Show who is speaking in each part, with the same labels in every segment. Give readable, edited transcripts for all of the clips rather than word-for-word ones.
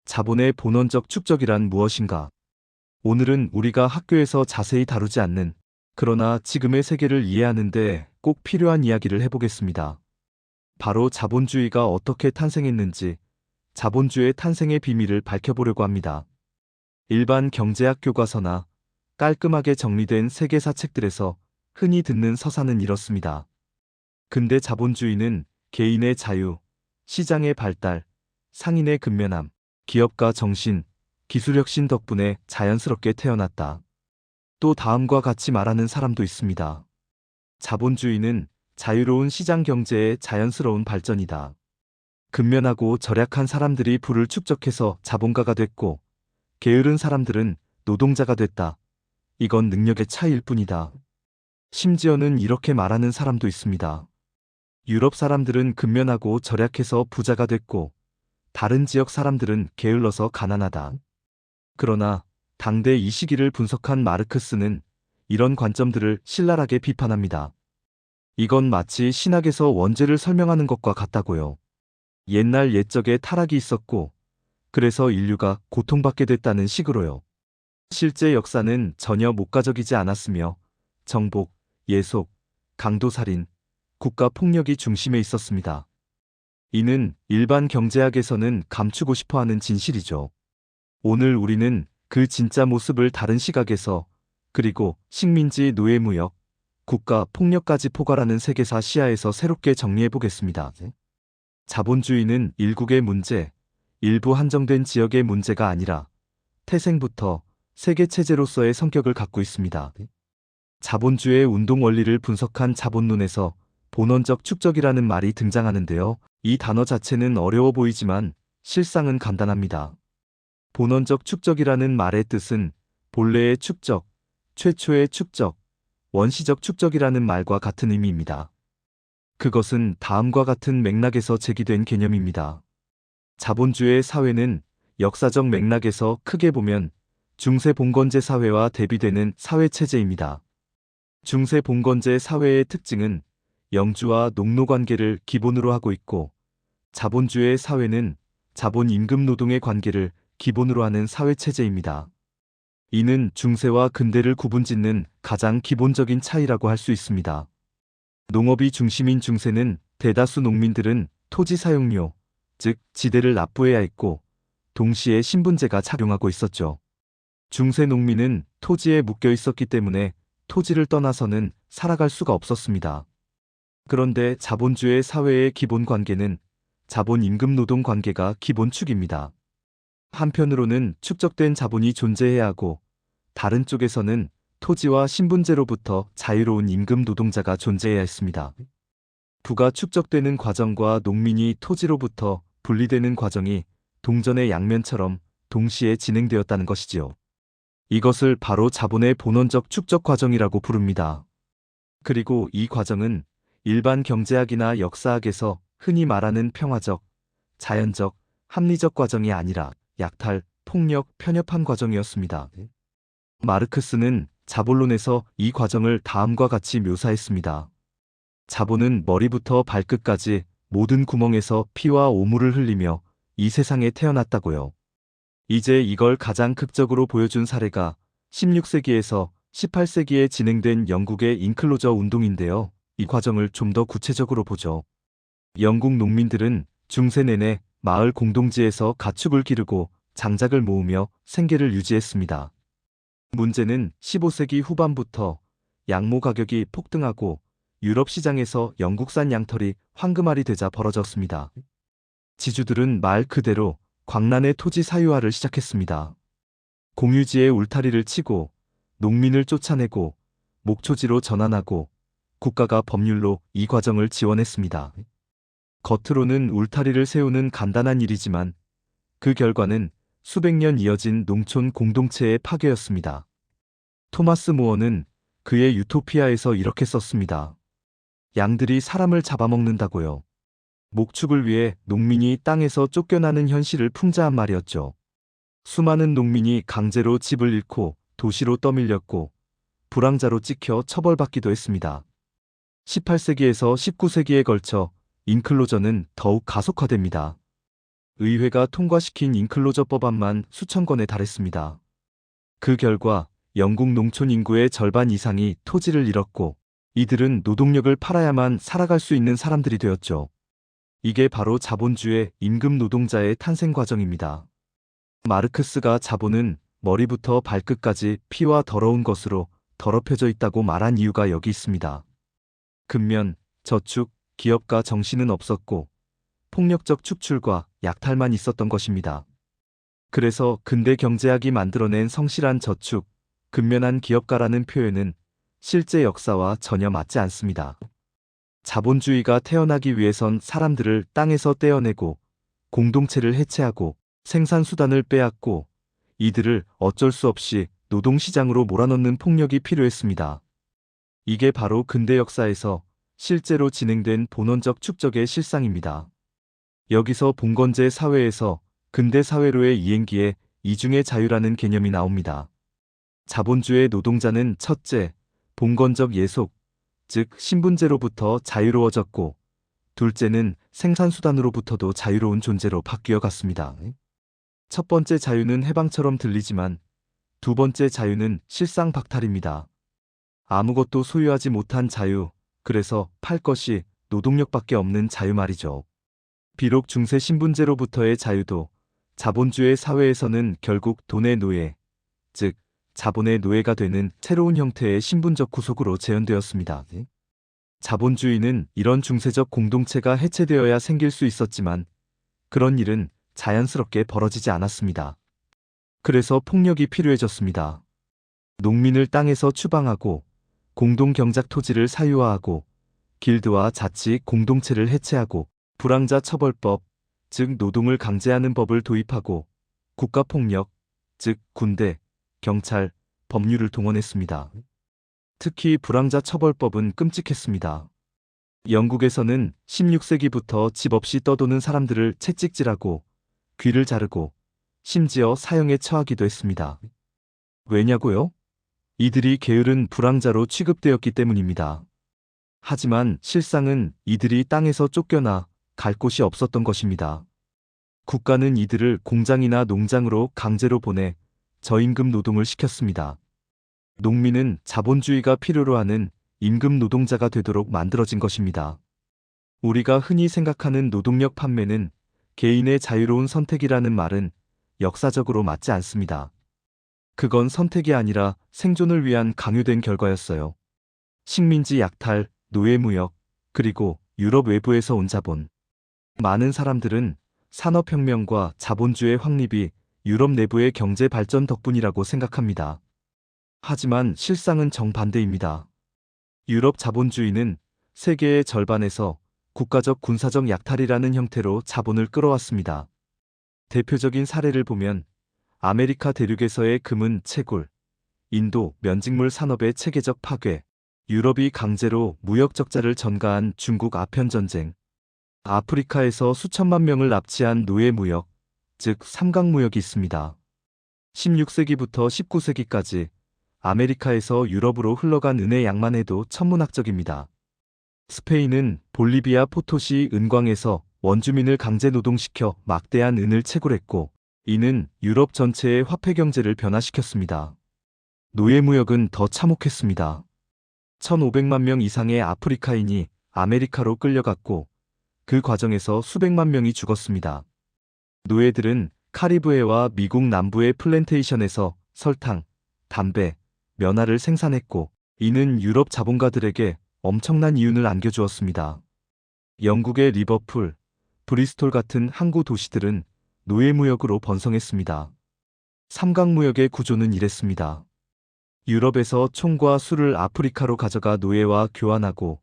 Speaker 1: 자본의 본원적 축적이란 무엇인가? 오늘은 우리가 학교에서 자세히 다루지 않는, 그러나 지금의 세계를 이해하는데 꼭 필요한 이야기를 해보겠습니다. 바로 자본주의가 어떻게 탄생했는지, 자본주의의 탄생의 비밀을 밝혀보려고 합니다. 일반 경제학 교과서나 깔끔하게 정리된 세계사 책들에서 흔히 듣는 서사는 이렇습니다. 근대 자본주의는 개인의 자유, 시장의 발달, 상인의 근면함, 기업가 정신, 기술혁신 덕분에 자연스럽게 태어났다. 또 다음과 같이 말하는 사람도 있습니다. 자본주의는 자유로운 시장 경제의 자연스러운 발전이다. 근면하고 절약한 사람들이 부를 축적해서 자본가가 됐고, 게으른 사람들은 노동자가 됐다. 이건 능력의 차이일 뿐이다. 심지어는 이렇게 말하는 사람도 있습니다. 유럽 사람들은 근면하고 절약해서 부자가 됐고, 다른 지역 사람들은 게을러서 가난하다. 그러나 당대 이 시기를 분석한 마르크스는 이런 관점들을 신랄하게 비판합니다. 이건 마치 신학에서 원죄를 설명하는 것과 같다고요. 옛날 옛적에 타락이 있었고, 그래서 인류가 고통받게 됐다는 식으로요. 실제 역사는 전혀 목가적이지 않았으며, 정복, 예속, 강도살인, 국가폭력이 중심에 있었습니다. 이는 일반 경제학에서는 감추고 싶어하는 진실이죠. 오늘 우리는 그 진짜 모습을 다른 시각에서, 그리고 식민지 노예무역, 국가 폭력까지 포괄하는 세계사 시야에서 새롭게 정리해 보겠습니다. 자본주의는 일국의 문제, 일부 한정된 지역의 문제가 아니라 태생부터 세계체제로서의 성격을 갖고 있습니다. 자본주의의 운동 원리를 분석한 자본론에서 본원적 축적이라는 말이 등장하는데요. 이 단어 자체는 어려워 보이지만 실상은 간단합니다. 본원적 축적이라는 말의 뜻은 본래의 축적, 최초의 축적, 원시적 축적이라는 말과 같은 의미입니다. 그것은 다음과 같은 맥락에서 제기된 개념입니다. 자본주의의 사회는 역사적 맥락에서 크게 보면 중세 봉건제 사회와 대비되는 사회체제입니다. 중세 봉건제 사회의 특징은 영주와 농노 관계를 기본으로 하고 있고, 자본주의의 사회는 자본 임금 노동의 관계를 기본으로 하는 사회체제입니다. 이는 중세와 근대를 구분짓는 가장 기본적인 차이라고 할 수 있습니다. 농업이 중심인 중세는 대다수 농민들은 토지 사용료, 즉 지대를 납부해야 했고, 동시에 신분제가 작용하고 있었죠. 중세 농민은 토지에 묶여 있었기 때문에 토지를 떠나서는 살아갈 수가 없었습니다. 그런데 자본주의 사회의 기본 관계는 자본 임금 노동 관계가 기본축입니다. 한편으로는 축적된 자본이 존재해야 하고, 다른 쪽에서는 토지와 신분제로부터 자유로운 임금 노동자가 존재해야 했습니다. 부가 축적되는 과정과 농민이 토지로부터 분리되는 과정이 동전의 양면처럼 동시에 진행되었다는 것이지요. 이것을 바로 자본의 본원적 축적 과정이라고 부릅니다. 그리고 이 과정은 일반 경제학이나 역사학에서 흔히 말하는 평화적, 자연적, 합리적 과정이 아니라 약탈, 폭력, 편협한 과정이었습니다. 마르크스는 자본론에서 이 과정을 다음과 같이 묘사했습니다. 자본은 머리부터 발끝까지 모든 구멍에서 피와 오물을 흘리며 이 세상에 태어났다고요. 이제 이걸 가장 극적으로 보여준 사례가 16세기에서 18세기에 진행된 영국의 인클로저 운동인데요. 이 과정을 좀 더 구체적으로 보죠. 영국 농민들은 중세 내내 마을 공동지에서 가축을 기르고 장작을 모으며 생계를 유지했습니다. 문제는 15세기 후반부터 양모 가격이 폭등하고 유럽 시장에서 영국산 양털이 황금알이 되자 벌어졌습니다. 지주들은 말 그대로 광란의 토지 사유화를 시작했습니다. 공유지에 울타리를 치고 농민을 쫓아내고 목초지로 전환하고 국가가 법률로 이 과정을 지원했습니다. 겉으로는 울타리를 세우는 간단한 일이지만 그 결과는 수백 년 이어진 농촌 공동체의 파괴였습니다. 토마스 모어는 그의 유토피아에서 이렇게 썼습니다. 양들이 사람을 잡아먹는다고요. 목축을 위해 농민이 땅에서 쫓겨나는 현실을 풍자한 말이었죠. 수많은 농민이 강제로 집을 잃고 도시로 떠밀렸고 불황자로 찍혀 처벌받기도 했습니다. 18세기에서 19세기에 걸쳐 인클로저는 더욱 가속화됩니다. 의회가 통과시킨 인클로저 법안만 수천 건에 달했습니다. 그 결과 영국 농촌 인구의 절반 이상이 토지를 잃었고 이들은 노동력을 팔아야만 살아갈 수 있는 사람들이 되었죠. 이게 바로 자본주의 임금 노동자의 탄생 과정입니다. 마르크스가 자본은 머리부터 발끝까지 피와 더러운 것으로 더럽혀져 있다고 말한 이유가 여기 있습니다. 근면, 저축, 기업가 정신은 없었고 폭력적 축출과 약탈만 있었던 것입니다. 그래서 근대 경제학이 만들어낸 성실한 저축, 근면한 기업가라는 표현은 실제 역사와 전혀 맞지 않습니다. 자본주의가 태어나기 위해선 사람들을 땅에서 떼어내고 공동체를 해체하고 생산수단을 빼앗고 이들을 어쩔 수 없이 노동시장으로 몰아넣는 폭력이 필요했습니다. 이게 바로 근대 역사에서 실제로 진행된 본원적 축적의 실상입니다. 여기서 봉건제 사회에서 근대 사회로의 이행기에 이중의 자유라는 개념이 나옵니다. 자본주의 노동자는 첫째, 봉건적 예속, 즉 신분제로부터 자유로워졌고 둘째는 생산수단으로부터도 자유로운 존재로 바뀌어 갔습니다. 첫 번째 자유는 해방처럼 들리지만 두 번째 자유는 실상 박탈입니다. 아무것도 소유하지 못한 자유, 그래서 팔 것이 노동력밖에 없는 자유 말이죠. 비록 중세 신분제로부터의 자유도 자본주의 사회에서는 결국 돈의 노예, 즉 자본의 노예가 되는 새로운 형태의 신분적 구속으로 재현되었습니다. 자본주의는 이런 중세적 공동체가 해체되어야 생길 수 있었지만 그런 일은 자연스럽게 벌어지지 않았습니다. 그래서 폭력이 필요해졌습니다. 농민을 땅에서 추방하고 공동경작 토지를 사유화하고 길드와 자치 공동체를 해체하고 불황자 처벌법, 즉 노동을 강제하는 법을 도입하고 국가폭력, 즉 군대, 경찰, 법률을 동원했습니다. 특히 불황자 처벌법은 끔찍했습니다. 영국에서는 16세기부터 집 없이 떠도는 사람들을 채찍질하고 귀를 자르고 심지어 사형에 처하기도 했습니다. 왜냐고요? 이들이 게으른 불황자로 취급되었기 때문입니다. 하지만 실상은 이들이 땅에서 쫓겨나 갈 곳이 없었던 것입니다. 국가는 이들을 공장이나 농장으로 강제로 보내 저임금 노동을 시켰습니다. 농민은 자본주의가 필요로 하는 임금 노동자가 되도록 만들어진 것입니다. 우리가 흔히 생각하는 노동력 판매는 개인의 자유로운 선택이라는 말은 역사적으로 맞지 않습니다. 그건 선택이 아니라 생존을 위한 강요된 결과였어요. 식민지 약탈, 노예무역, 그리고 유럽 외부에서 온 자본. 많은 사람들은 산업혁명과 자본주의 확립이 유럽 내부의 경제 발전 덕분이라고 생각합니다. 하지만 실상은 정반대입니다. 유럽 자본주의는 세계의 절반에서 국가적 군사적 약탈이라는 형태로 자본을 끌어왔습니다. 대표적인 사례를 보면 아메리카 대륙에서의 금은 채굴, 인도 면직물 산업의 체계적 파괴, 유럽이 강제로 무역 적자를 전가한 중국 아편전쟁, 아프리카에서 수천만 명을 납치한 노예무역, 즉 삼각무역이 있습니다. 16세기부터 19세기까지 아메리카에서 유럽으로 흘러간 은의 양만 해도 천문학적입니다. 스페인은 볼리비아 포토시 은광에서 원주민을 강제 노동시켜 막대한 은을 채굴했고 이는 유럽 전체의 화폐 경제를 변화시켰습니다. 노예무역은 더 참혹했습니다. 1500만 명 이상의 아프리카인이 아메리카로 끌려갔고 그 과정에서 수백만 명이 죽었습니다. 노예들은 카리브해와 미국 남부의 플랜테이션에서 설탕, 담배, 면화를 생산했고 이는 유럽 자본가들에게 엄청난 이윤을 안겨주었습니다. 영국의 리버풀, 브리스톨 같은 항구 도시들은 노예무역으로 번성했습니다. 삼각무역의 구조는 이랬습니다. 유럽에서 총과 술을 아프리카로 가져가 노예와 교환하고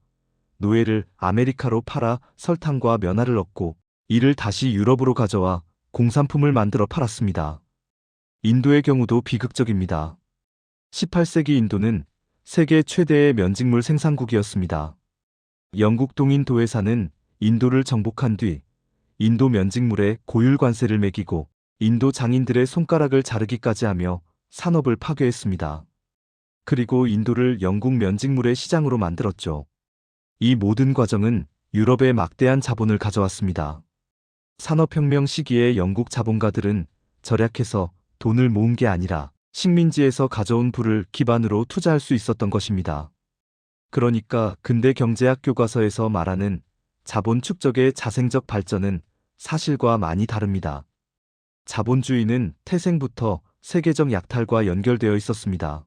Speaker 1: 노예를 아메리카로 팔아 설탕과 면화를 얻고 이를 다시 유럽으로 가져와 공산품을 만들어 팔았습니다. 인도의 경우도 비극적입니다. 18세기 인도는 세계 최대의 면직물 생산국이었습니다. 영국 동인도회사는 인도를 정복한 뒤 인도 면직물에 고율 관세를 매기고 인도 장인들의 손가락을 자르기까지 하며 산업을 파괴했습니다. 그리고 인도를 영국 면직물의 시장으로 만들었죠. 이 모든 과정은 유럽에 막대한 자본을 가져왔습니다. 산업혁명 시기에 영국 자본가들은 절약해서 돈을 모은 게 아니라 식민지에서 가져온 부를 기반으로 투자할 수 있었던 것입니다. 그러니까 근대 경제학 교과서에서 말하는 자본 축적의 자생적 발전은 사실과 많이 다릅니다. 자본주의는 태생부터 세계적 약탈과 연결되어 있었습니다.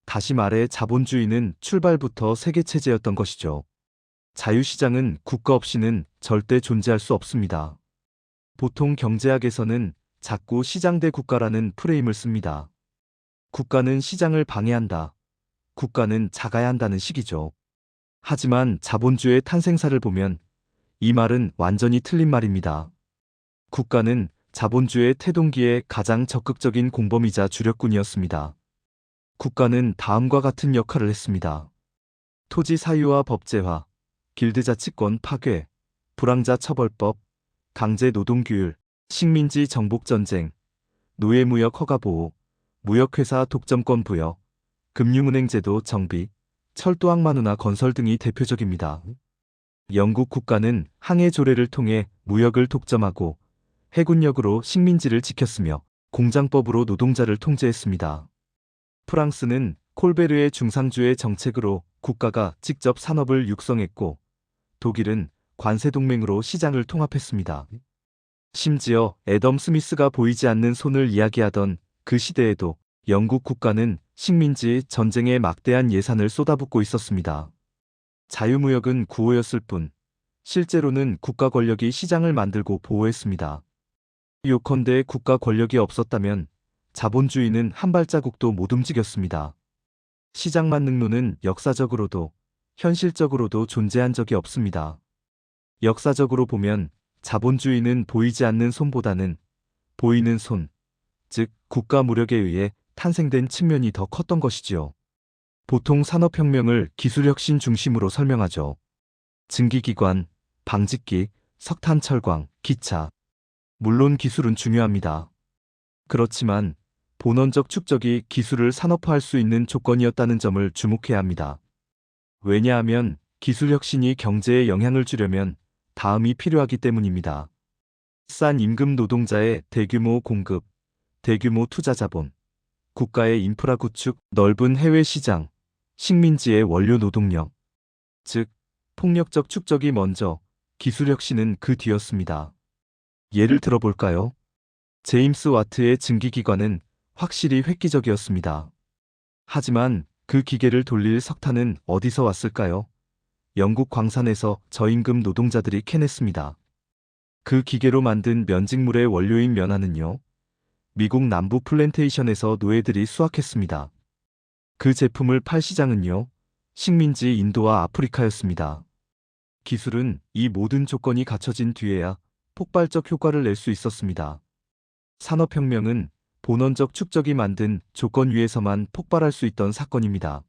Speaker 1: 다시 말해 자본주의는 출발부터 세계체제였던 것이죠. 자유시장은 국가 없이는 절대 존재할 수 없습니다. 보통 경제학에서는 자꾸 시장 대 국가라는 프레임을 씁니다. 국가는 시장을 방해한다. 국가는 작아야 한다는 식이죠. 하지만 자본주의의 탄생사를 보면 이 말은 완전히 틀린 말입니다. 국가는 자본주의의 태동기에 가장 적극적인 공범이자 주력군이었습니다. 국가는 다음과 같은 역할을 했습니다. 토지 사유화 법제화, 길드자치권 파괴, 불황자 처벌법, 강제 노동규율, 식민지 정복전쟁, 노예무역 허가보호, 무역회사 독점권 부여, 금융은행제도 정비, 철도항만운하 건설 등이 대표적입니다. 영국 국가는 항해 조례를 통해 무역을 독점하고 해군력으로 식민지를 지켰으며 공장법으로 노동자를 통제했습니다. 프랑스는 콜베르의 중상주의 정책으로 국가가 직접 산업을 육성했고 독일은 관세동맹으로 시장을 통합했습니다. 심지어 애덤 스미스가 보이지 않는 손을 이야기하던 그 시대에도 영국 국가는 식민지 전쟁에 막대한 예산을 쏟아붓고 있었습니다. 자유무역은 구호였을 뿐 실제로는 국가 권력이 시장을 만들고 보호했습니다. 요컨대 국가 권력이 없었다면 자본주의는 한 발자국도 못 움직였습니다. 시장만 능론은 역사적으로도 현실적으로도 존재한 적이 없습니다. 역사적으로 보면 자본주의는 보이지 않는 손보다는 보이는 손, 즉 국가 무력에 의해 탄생된 측면이 더 컸던 것이지요. 보통 산업혁명을 기술혁신 중심으로 설명하죠. 증기기관, 방직기, 석탄 철광, 기차. 물론 기술은 중요합니다. 그렇지만 본원적 축적이 기술을 산업화할 수 있는 조건이었다는 점을 주목해야 합니다. 왜냐하면 기술혁신이 경제에 영향을 주려면 다음이 필요하기 때문입니다. 싼 임금 노동자의 대규모 공급, 대규모 투자자본, 국가의 인프라 구축, 넓은 해외 시장, 식민지의 원료 노동력. 즉, 폭력적 축적이 먼저, 기술혁신은 그 뒤였습니다. 예를 들어볼까요? 제임스 와트의 증기기관은 확실히 획기적이었습니다. 하지만 그 기계를 돌릴 석탄은 어디서 왔을까요? 영국 광산에서 저임금 노동자들이 캐냈습니다. 그 기계로 만든 면직물의 원료인 면화는요, 미국 남부 플랜테이션에서 노예들이 수확했습니다. 그 제품을 팔 시장은요, 식민지 인도와 아프리카였습니다. 기술은 이 모든 조건이 갖춰진 뒤에야 폭발적 효과를 낼 수 있었습니다. 산업혁명은 본원적 축적이 만든 조건 위에서만 폭발할 수 있던 사건입니다.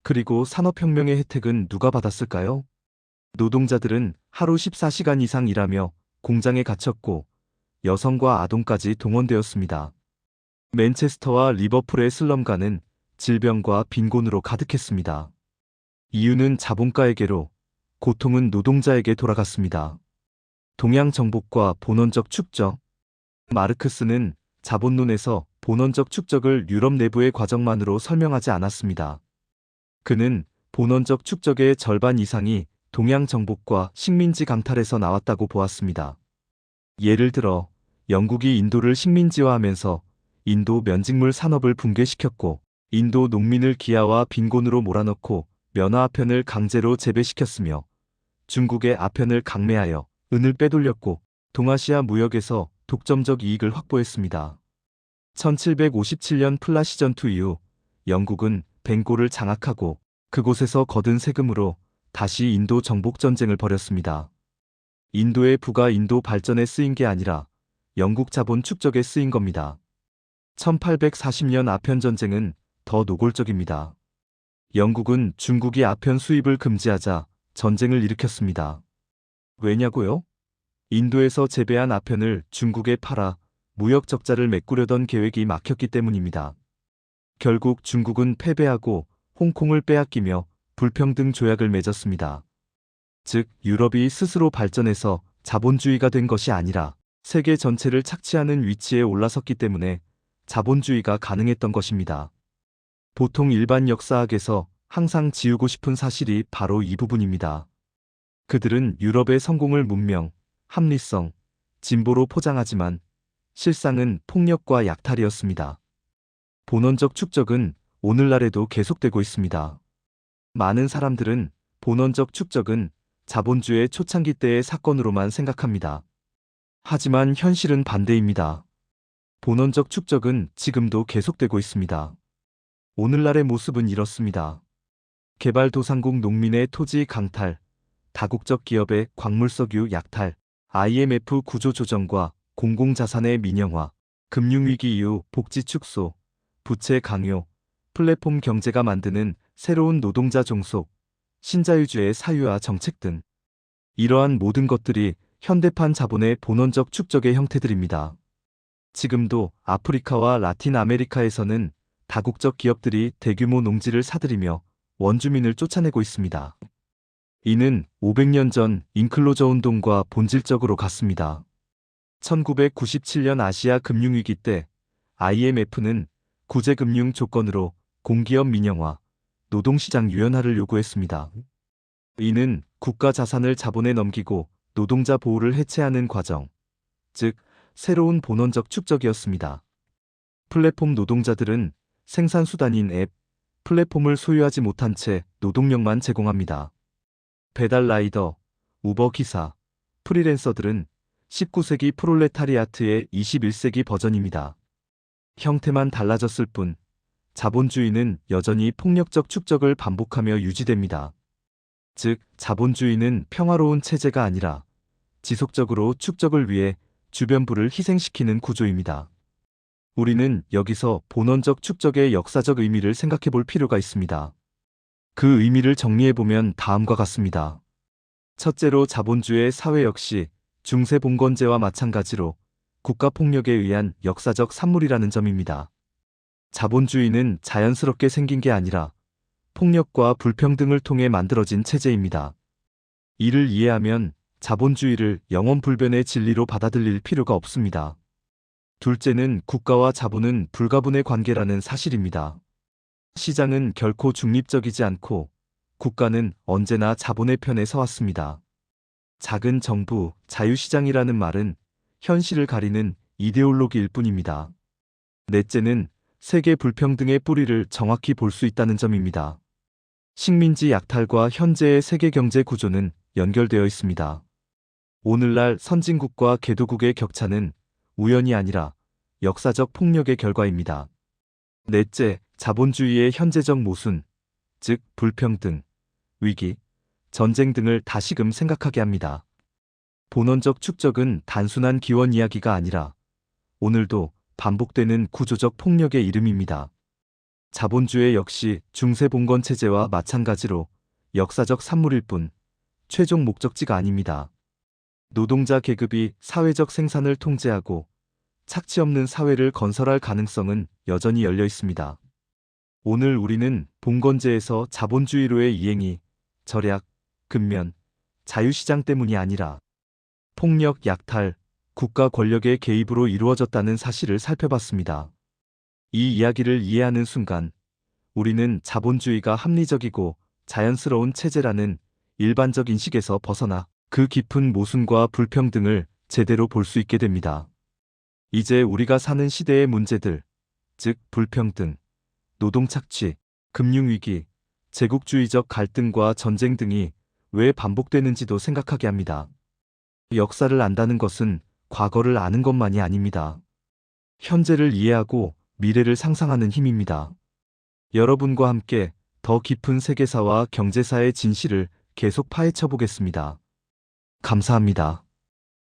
Speaker 1: 그리고 산업혁명의 혜택은 누가 받았을까요? 노동자들은 하루 14시간 이상 일하며 공장에 갇혔고 여성과 아동까지 동원되었습니다. 맨체스터와 리버풀의 슬럼가는 질병과 빈곤으로 가득했습니다. 이유는 자본가에게로, 고통은 노동자에게 돌아갔습니다. 동양 정복과 본원적 축적. 마르크스는 자본론에서 본원적 축적을 유럽 내부의 과정만으로 설명하지 않았습니다. 그는 본원적 축적의 절반 이상이 동양 정복과 식민지 강탈에서 나왔다고 보았습니다. 예를 들어 영국이 인도를 식민지화하면서 인도 면직물 산업을 붕괴시켰고 인도 농민을 기아와 빈곤으로 몰아넣고 면화 아편을 강제로 재배시켰으며 중국의 아편을 강매하여 은을 빼돌렸고 동아시아 무역에서 독점적 이익을 확보했습니다. 1757년 플라시 전투 이후 영국은 벵골을 장악하고 그곳에서 거둔 세금으로 다시 인도 정복 전쟁을 벌였습니다. 인도의 부가 인도 발전에 쓰인 게 아니라 영국 자본 축적에 쓰인 겁니다. 1840년 아편 전쟁은 더 노골적입니다. 영국은 중국이 아편 수입을 금지하자 전쟁을 일으켰습니다. 왜냐고요? 인도에서 재배한 아편을 중국에 팔아 무역 적자를 메꾸려던 계획이 막혔기 때문입니다. 결국 중국은 패배하고 홍콩을 빼앗기며 불평등 조약을 맺었습니다. 즉 유럽이 스스로 발전해서 자본주의가 된 것이 아니라 세계 전체를 착취하는 위치에 올라섰기 때문에 자본주의가 가능했던 것입니다. 보통 일반 역사학에서 항상 지우고 싶은 사실이 바로 이 부분입니다. 그들은 유럽의 성공을 문명, 합리성, 진보로 포장하지만 실상은 폭력과 약탈이었습니다. 본원적 축적은 오늘날에도 계속되고 있습니다. 많은 사람들은 본원적 축적은 자본주의 초창기 때의 사건으로만 생각합니다. 하지만 현실은 반대입니다. 본원적 축적은 지금도 계속되고 있습니다. 오늘날의 모습은 이렇습니다. 개발도상국 농민의 토지 강탈, 다국적 기업의 광물석유 약탈, IMF 구조조정과 공공자산의 민영화, 금융위기 이후 복지 축소, 부채 강요, 플랫폼 경제가 만드는 새로운 노동자 종속, 신자유주의 사유화 정책 등 이러한 모든 것들이 현대판 자본의 본원적 축적의 형태들입니다. 지금도 아프리카와 라틴 아메리카에서는 다국적 기업들이 대규모 농지를 사들이며 원주민을 쫓아내고 있습니다. 이는 500년 전 인클로저 운동과 본질적으로 같습니다. 1997년 아시아 금융위기 때 IMF는 구제금융 조건으로 공기업 민영화, 노동시장 유연화를 요구했습니다. 이는 국가 자산을 자본에 넘기고 노동자 보호를 해체하는 과정, 즉 새로운 본원적 축적이었습니다. 플랫폼 노동자들은 생산수단인 앱, 플랫폼을 소유하지 못한 채 노동력만 제공합니다. 배달 라이더, 우버 기사, 프리랜서들은 19세기 프롤레타리아트의 21세기 버전입니다. 형태만 달라졌을 뿐 자본주의는 여전히 폭력적 축적을 반복하며 유지됩니다. 즉, 자본주의는 평화로운 체제가 아니라 지속적으로 축적을 위해 주변부를 희생시키는 구조입니다. 우리는 여기서 본원적 축적의 역사적 의미를 생각해 볼 필요가 있습니다. 그 의미를 정리해보면 다음과 같습니다. 첫째로 자본주의 사회 역시 중세봉건제와 마찬가지로 국가폭력에 의한 역사적 산물이라는 점입니다. 자본주의는 자연스럽게 생긴 게 아니라 폭력과 불평등을 통해 만들어진 체제입니다. 이를 이해하면 자본주의를 영원불변의 진리로 받아들일 필요가 없습니다. 둘째는 국가와 자본은 불가분의 관계라는 사실입니다. 시장은 결코 중립적이지 않고 국가는 언제나 자본의 편에 서왔습니다. 작은 정부, 자유시장이라는 말은 현실을 가리는 이데올로기일 뿐입니다. 넷째는 세계 불평등의 뿌리를 정확히 볼 수 있다는 점입니다. 식민지 약탈과 현재의 세계 경제 구조는 연결되어 있습니다. 오늘날 선진국과 개도국의 격차는 우연이 아니라 역사적 폭력의 결과입니다. 넷째, 자본주의의 현재적 모순, 즉 불평등, 위기, 전쟁 등을 다시금 생각하게 합니다. 본원적 축적은 단순한 기원 이야기가 아니라 오늘도 반복되는 구조적 폭력의 이름입니다. 자본주의 역시 중세봉건 체제와 마찬가지로 역사적 산물일 뿐 최종 목적지가 아닙니다. 노동자 계급이 사회적 생산을 통제하고 착취 없는 사회를 건설할 가능성은 여전히 열려 있습니다. 오늘 우리는 봉건제에서 자본주의로의 이행이 절약, 근면, 자유시장 때문이 아니라 폭력, 약탈, 국가 권력의 개입으로 이루어졌다는 사실을 살펴봤습니다. 이 이야기를 이해하는 순간 우리는 자본주의가 합리적이고 자연스러운 체제라는 일반적 인식에서 벗어나 그 깊은 모순과 불평등을 제대로 볼 수 있게 됩니다. 이제 우리가 사는 시대의 문제들, 즉 불평등, 노동착취, 금융위기, 제국주의적 갈등과 전쟁 등이 왜 반복되는지도 생각하게 합니다. 역사를 안다는 것은 과거를 아는 것만이 아닙니다. 현재를 이해하고 미래를 상상하는 힘입니다. 여러분과 함께 더 깊은 세계사와 경제사의 진실을 계속 파헤쳐 보겠습니다. 감사합니다.